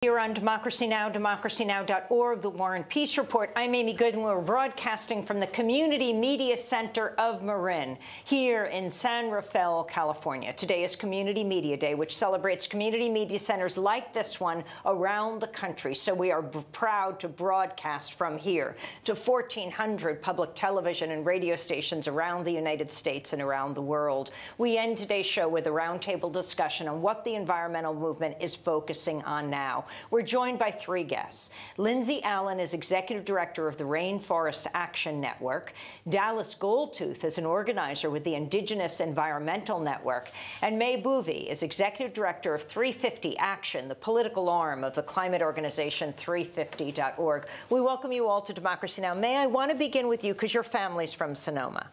Here on Democracy Now!, democracynow.org, the War and Peace Report. I'm Amy Goodwin. We're broadcasting from the Community Media Center of Marin here in San Rafael, California. Today is Community Media Day, which celebrates community media centers like this one around the country. So we are proud to broadcast from here to 1,400 public television and radio stations around the United States and around the world. We end today's show with a roundtable discussion on what the environmental movement is focusing on now. We're joined by three guests. Lindsay Allen is Executive Director of the Rainforest Action Network. Dallas Goldtooth is an organizer with the Indigenous Environmental Network. And May Boovy is Executive Director of 350 Action, the political arm of the climate organization 350.org. We welcome you all to Democracy Now! May, I want to begin with you because your family's from Sonoma.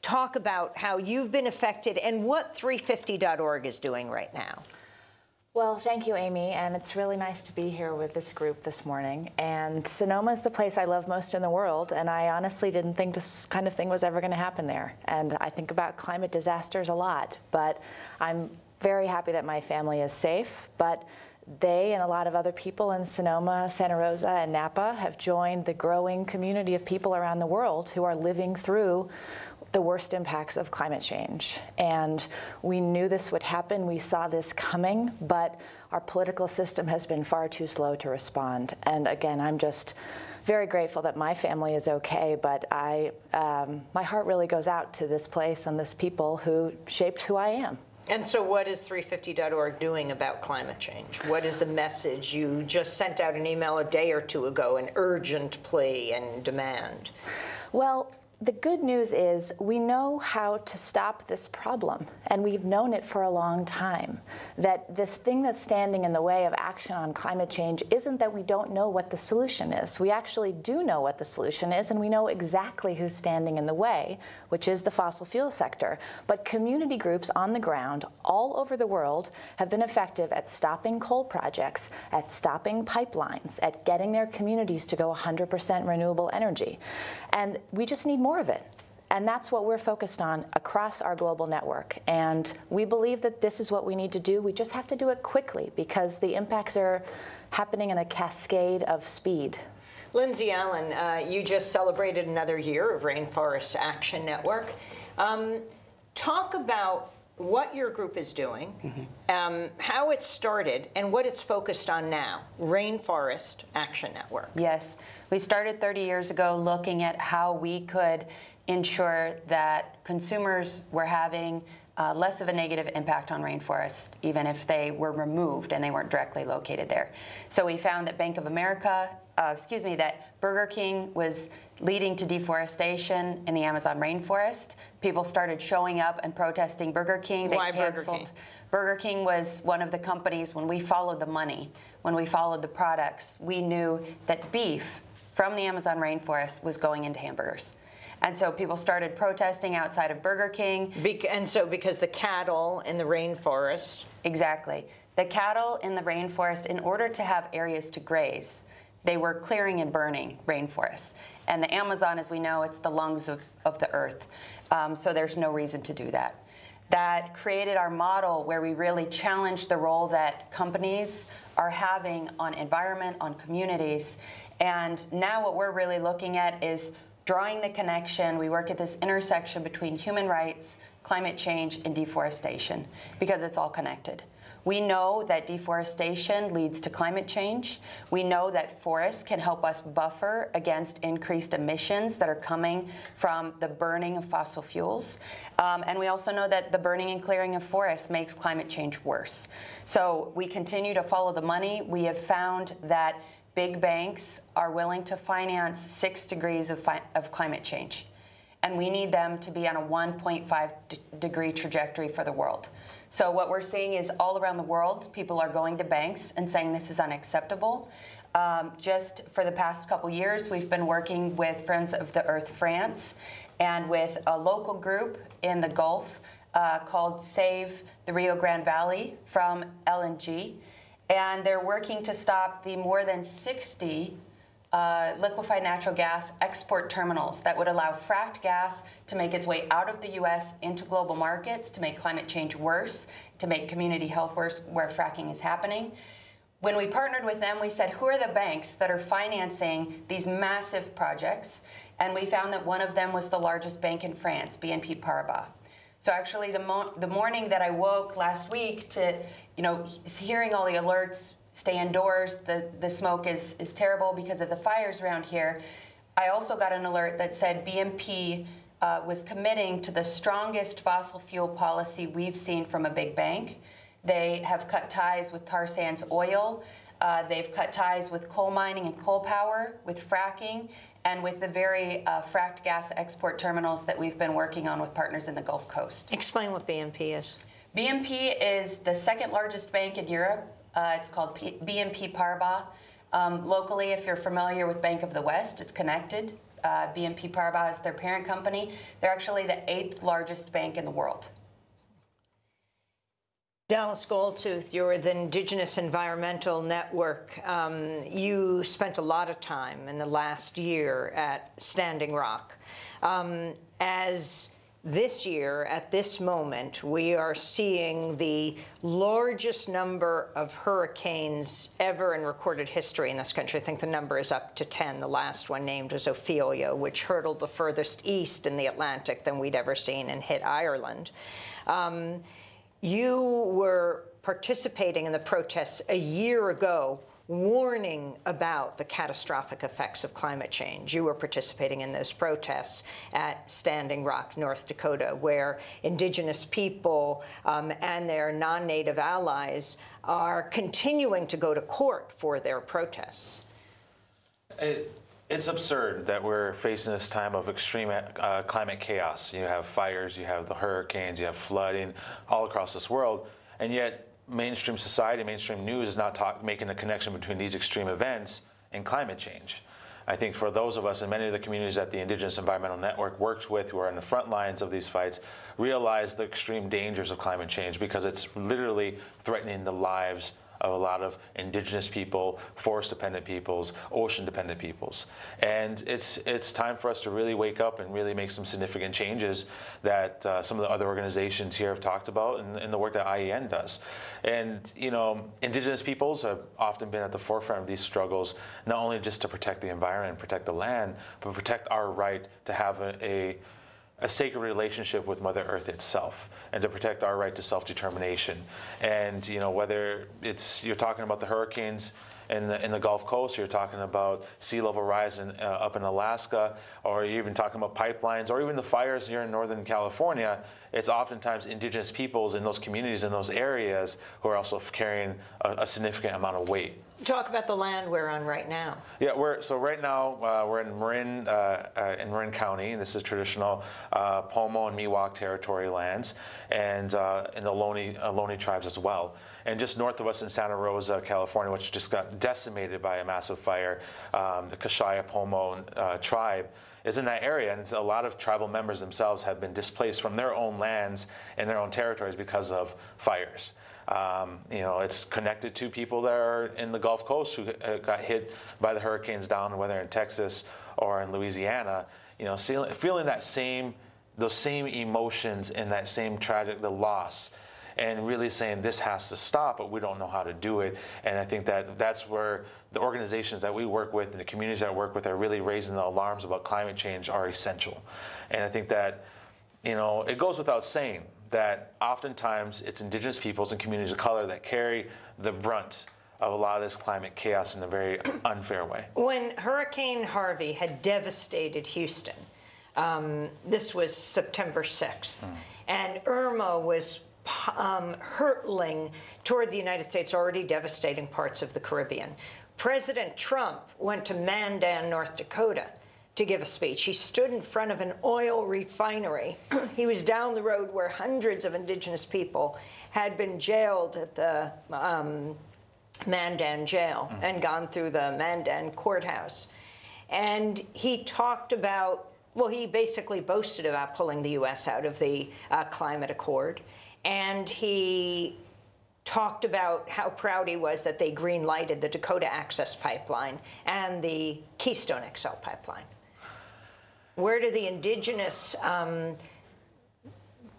Talk about how you've been affected and what 350.org is doing right now. Well, thank you, Amy, and it's really nice to be here with this group this morning. And Sonoma is the place I love most in the world, and I honestly didn't think this kind of thing was ever going to happen there. And I think about climate disasters a lot, but I'm very happy that my family is safe. But they and a lot of other people in Sonoma, Santa Rosa, and Napa have joined the growing community of people around the world who are living through the worst impacts of climate change. And we knew this would happen. We saw this coming, but our political system has been far too slow to respond. And again, I'm just very grateful that my family is okay, but my heart really goes out to this place and this people who shaped who I am. And so what is 350.org doing about climate change? What is the message? You just sent out an email a day or two ago, an urgent plea and demand. Well, the good news is we know how to stop this problem, and we've known it for a long time. That this thing that's standing in the way of action on climate change isn't that we don't know what the solution is. We actually do know what the solution is, and we know exactly who's standing in the way, which is the fossil fuel sector. But community groups on the ground all over the world have been effective at stopping coal projects, at stopping pipelines, at getting their communities to go 100% renewable energy. And we just need more of it. And that's what we're focused on across our global network. And we believe that this is what we need to do. We just have to do it quickly because the impacts are happening in a cascade of speed. Lindsay Allen, you just celebrated another year of Rainforest Action Network. Talk about what your group is doing, how it started, and what it's focused on now, Rainforest Action Network. Yes. We started 30 years ago looking at how we could ensure that consumers were having less of a negative impact on rainforests, even if they were removed and they weren't directly located there. So we found that that Burger King was leading to deforestation in the Amazon rainforest. People started showing up and protesting Burger King. Why Burger King? Burger King was one of the companies, when we followed the money, when we followed the products, we knew that beef from the Amazon rainforest was going into hamburgers. And so people started protesting outside of Burger King. And so because the cattle in the rainforest. Exactly. The cattle in the rainforest, in order to have areas to graze, they were clearing and burning rainforests. And the Amazon, as we know, it's the lungs of the earth. So there's no reason to do that. That created our model where we really challenged the role that companies are having on environment, on communities. And now what we're really looking at is drawing the connection. We work at this intersection between human rights, climate change, and deforestation, because it's all connected. We know that deforestation leads to climate change. We know that forests can help us buffer against increased emissions that are coming from the burning of fossil fuels. And we also know that the burning and clearing of forests makes climate change worse. So we continue to follow the money. We have found that big banks are willing to finance 6 degrees of climate change. And we need them to be on a 1.5 degree trajectory for the world. So what we're seeing is all around the world, people are going to banks and saying this is unacceptable. Just for the past couple years, we've been working with Friends of the Earth France and with a local group in the Gulf called Save the Rio Grande Valley from LNG. And they're working to stop the more than 60 liquefied natural gas export terminals that would allow fracked gas to make its way out of the U.S. into global markets, to make climate change worse, to make community health worse where fracking is happening. when we partnered with them, we said, who are the banks that are financing these massive projects? And we found that one of them was the largest bank in France, BNP Paribas. So actually, the morning that I woke last week to, hearing all the alerts, stay indoors, the smoke is terrible because of the fires around here, I also got an alert that said BNP was committing to the strongest fossil fuel policy we've seen from a big bank. They have cut ties with tar sands oil. They've cut ties with coal mining and coal power, with fracking, and with the very fracked gas export terminals that we've been working on with partners in the Gulf Coast. Explain what BNP is. BNP is the second largest bank in Europe. It's called BNP Paribas. Locally, if you're familiar with Bank of the West, it's connected. BNP Paribas is their parent company. They're actually the 8th largest bank in the world. Dallas Goldtooth, you're the Indigenous Environmental Network. You spent a lot of time in the last year at Standing Rock. As this year, at this moment, we are seeing the largest number of hurricanes ever in recorded history in this country. I think the number is up to 10. The last one named was Ophelia, which hurtled the furthest east in the Atlantic than we'd ever seen and hit Ireland. You were participating in the protests a year ago, warning about the catastrophic effects of climate change. You were participating in those protests at Standing Rock, North Dakota, where Indigenous people and their non-Native allies are continuing to go to court for their protests. It's absurd that we're facing this time of extreme climate chaos. You have fires, you have the hurricanes, you have flooding all across this world, and yet mainstream society, mainstream news is not making a connection between these extreme events and climate change. I think for those of us and many of the communities that the Indigenous Environmental Network works with who are in the front lines of these fights realize the extreme dangers of climate change because it's literally threatening the lives of a lot of Indigenous people, forest-dependent peoples, ocean-dependent peoples. And it's time for us to really wake up and really make some significant changes that some of the other organizations here have talked about and the work that IEN does. And, Indigenous peoples have often been at the forefront of these struggles, not only just to protect the environment, protect the land, but protect our right to have a sacred relationship with Mother Earth itself, and to protect our right to self-determination. And whether you're talking about the hurricanes in the Gulf Coast, or you're talking about sea level rise up in Alaska, or you're even talking about pipelines, or even the fires here in Northern California, it's oftentimes Indigenous peoples in those communities, in those areas, who are also carrying a significant amount of weight. Talk about the land we're on right now. Yeah, right now we're in Marin County. This is traditional Pomo and Miwok territory lands, and in the Ohlone tribes as well. And just north of us in Santa Rosa, California, which just got decimated by a massive fire, the Kashaya Pomo tribe is in that area, and a lot of tribal members themselves have been displaced from their own lands and their own territories because of fires. It's connected to people that are in the Gulf Coast who got hit by the hurricanes down, whether in Texas or in Louisiana. Feeling those same emotions and that same the loss, and really saying this has to stop, but we don't know how to do it. And I think that's where the organizations that we work with and the communities that I work with are really raising the alarms about climate change are essential. And I think that it goes without saying that oftentimes it's Indigenous peoples and communities of color that carry the brunt of a lot of this climate chaos in a very unfair way. When Hurricane Harvey had devastated Houston, this was September 6th, and Irma was hurtling toward the United States, already devastating parts of the Caribbean. President Trump went to Mandan, North Dakota, to give a speech. He stood in front of an oil refinery. He was down the road where hundreds of Indigenous people had been jailed at the Mandan jail and gone through the Mandan courthouse. And he talked about, he basically boasted about pulling the U.S. out of the climate accord. And he talked about how proud he was that they green-lighted the Dakota Access Pipeline and the Keystone XL pipeline. Where do the Indigenous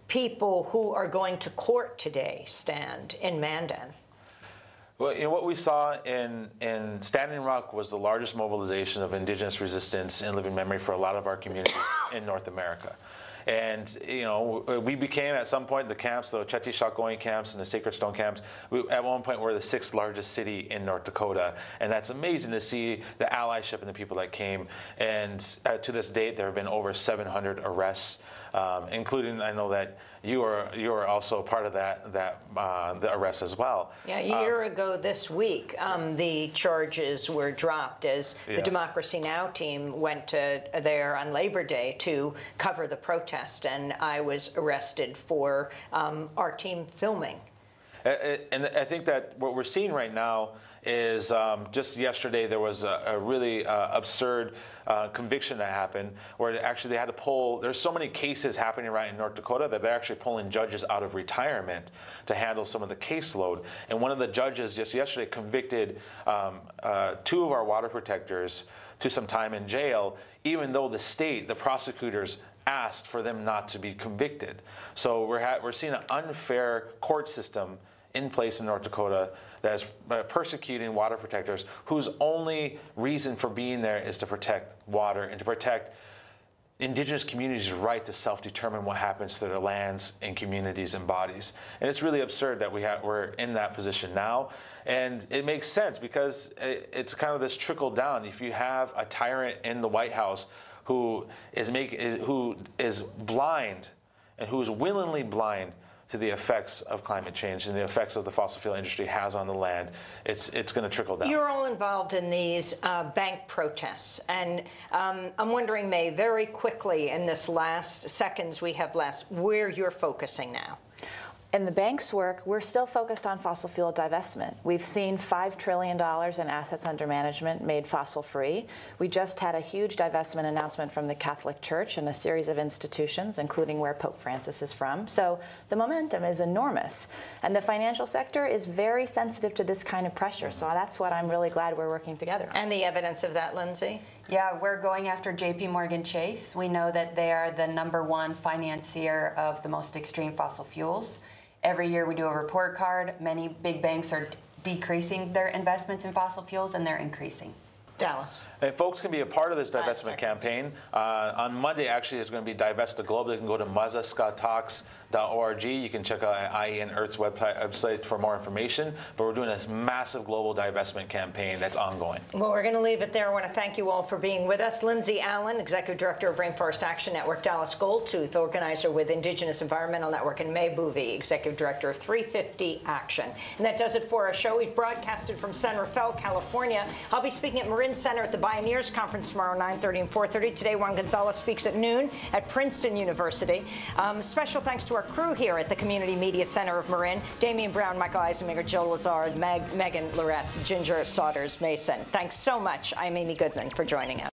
people who are going to court today stand in Mandan? Well, what we saw in Standing Rock was the largest mobilization of Indigenous resistance in living memory for a lot of our communities in North America. And we became at some point the camps, the Chetishakgoing camps and the Sacred Stone camps. At one point, we're the 6th largest city in North Dakota, and that's amazing to see the allyship and the people that came. And to this date, there have been over 700 arrests, including I know that you are also part of the arrest as well. Yeah, a year ago this week, the charges were dropped as the Democracy Now! Team went there on Labor Day to cover the protest, and I was arrested for our team filming. And I think that what we're seeing right now is just yesterday there was a really absurd conviction that happened where actually they had to pull, there's so many cases happening right in North Dakota that they're actually pulling judges out of retirement to handle some of the caseload. And one of the judges just yesterday convicted 2 of our water protectors to some time in jail, even though the prosecutors asked for them not to be convicted. So we're seeing an unfair court system in place in North Dakota that is persecuting water protectors whose only reason for being there is to protect water and to protect Indigenous communities' right to self-determine what happens to their lands and communities and bodies. And it's really absurd that we're in that position now. And it makes sense because it's kind of this trickle down. If you have a tyrant in the White House who is blind and who is willingly blind to the effects of climate change and the effects of the fossil fuel industry has on the land, it's going to trickle down. You're all involved in these bank protests, and I'm wondering, May, very quickly in this last seconds we have left, where you're focusing now. In the bank's work, we're still focused on fossil fuel divestment. We've seen $5 trillion in assets under management made fossil-free. We just had a huge divestment announcement from the Catholic Church and a series of institutions, including where Pope Francis is from. So the momentum is enormous. And the financial sector is very sensitive to this kind of pressure. So that's what I'm really glad we're working together on. And the evidence of that, Lindsay? Yeah, we're going after JP Morgan Chase. We know that they are the #1 financier of the most extreme fossil fuels. Every year we do a report card. Many big banks are decreasing their investments in fossil fuels, and they're increasing. Dallas. And folks can be a part of this divestment campaign. On Monday, actually, there's going to be Divest the Globe. They can go to mazascatalks.org. You can check out IE and Earth's website for more information. But we're doing a massive global divestment campaign that's ongoing. Well, we're going to leave it there. I want to thank you all for being with us. Lindsay Allen, Executive Director of Rainforest Action Network, Dallas Goldtooth, organizer with Indigenous Environmental Network, and May Boovy, Executive Director of 350 Action. And that does it for our show. We've broadcasted from San Rafael, California. I'll be speaking at Marin Center at the Pioneers Conference tomorrow, 9:30 and 4:30. Today, Juan Gonzalez speaks at noon at Princeton University. Special thanks to our crew here at the Community Media Center of Marin: Damian Brown, Michael Eisenmaker, Jill Lazard, Megan Loretz, Ginger Saunders Mason. Thanks so much. I'm Amy Goodman for joining us.